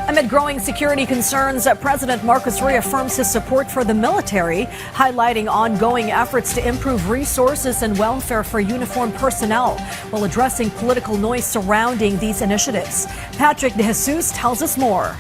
Amid growing security concerns, President Marcos reaffirms his support for the military, highlighting ongoing efforts to improve resources and welfare for uniformed personnel while addressing political noise surrounding these initiatives. Patrick De Jesus tells us more.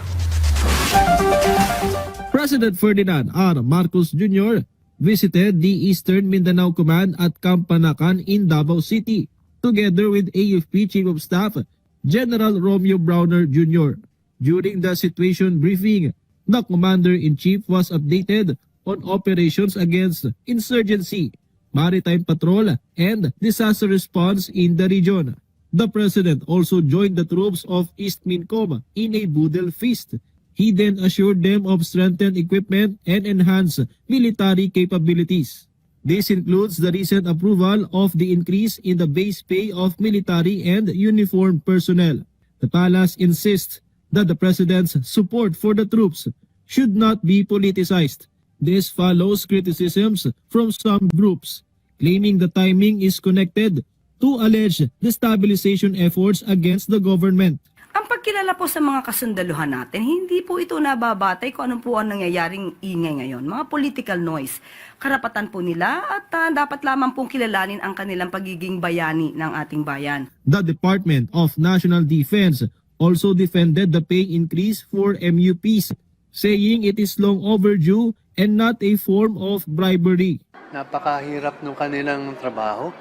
President Ferdinand R. Marcos Jr. visited the Eastern Mindanao Command at Camp Panacan in Davao City, together with AFP Chief of Staff General Romeo Browner Jr. During the situation briefing, the Commander-in-Chief was updated on operations against insurgency, maritime patrol, and disaster response in the region. The President also joined the troops of East Mincom in a boodle feast. He then assured them of strengthened equipment and enhanced military capabilities. This includes the recent approval of the increase in the base pay of military and uniformed personnel. The palace insists that the President's support for the troops should not be politicized. This follows criticisms from some groups, claiming the timing is connected to alleged destabilization efforts against the government. Ang pagkilala po sa mga kasundaluhan natin, hindi po ito nababatay kung anong po ang nangyayaring ingay ngayon. Mga political noise. Karapatan po nila at dapat lamang pong kilalanin ang kanilang pagiging bayani ng ating bayan. The Department of National Defense also defended the pay increase for MUPs, saying it is long overdue and not a form of bribery. Napakahirap ng kanilang trabaho.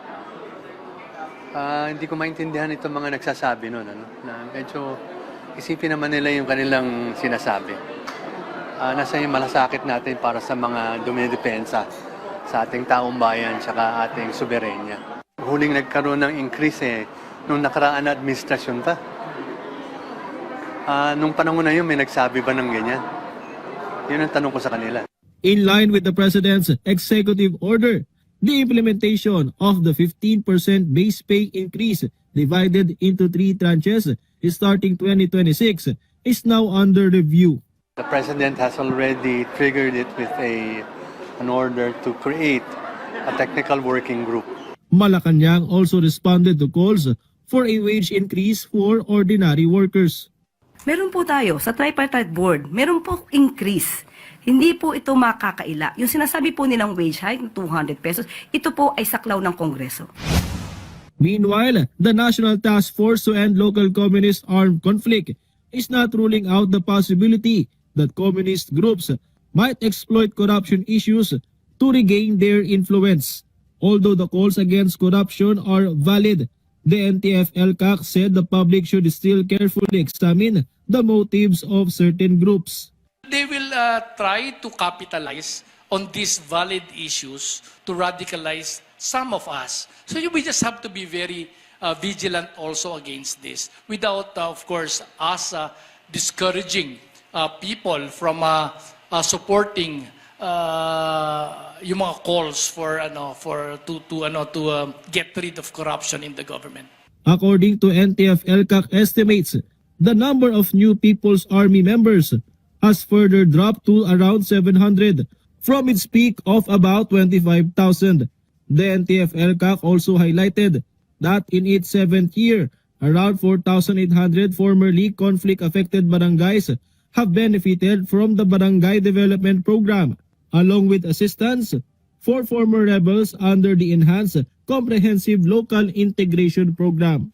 Hindi ko maintindihan itong mga nagsasabi nun, na medyo isipin naman nila yung kanilang sinasabi. Nasa yung malasakit natin para sa mga dumidepensa sa ating taong bayan tsaka ating soberenya. Huling nagkaroon ng increase nung nakaraan na administrasyon pa. Nung panahon na yun, may nagsabi ba ng ganyan? Yun ang tanong ko sa kanila. In line with the President's executive order, the implementation of the 15% base pay increase divided into 3 tranches starting 2026 is now under review. The President has already triggered it with an order to create a technical working group. Malacanang also responded to calls for a wage increase for ordinary workers. Meron po tayo sa tripartite board, meron po increase. Hindi po ito makakaila. Yung sinasabi po nilang wage hike na 200 pesos, ito po ay saklaw ng Kongreso. Meanwhile, the National Task Force to End Local Communist Armed Conflict is not ruling out the possibility that communist groups might exploit corruption issues to regain their influence. Although the calls against corruption are valid, the NTF-ELCAC said the public should still carefully examine the motives of certain groups. They will try to capitalize on these valid issues to radicalize some of us. So we just have to be very vigilant also against this without, of course, us discouraging people from supporting yung mga calls for to get rid of corruption in the government. According to NTF-ELCAC estimates, the number of new People's Army members has further dropped to around 700 from its peak of about 25,000. The NTF-ELCAC also highlighted that in its 7th year, around 4,800 formerly conflict-affected barangays have benefited from the Barangay Development Program, along with assistance for former rebels under the Enhanced Comprehensive Local Integration Program.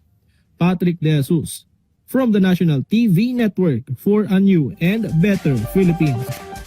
Patrick De Jesus from the National TV Network for a new and better Philippines.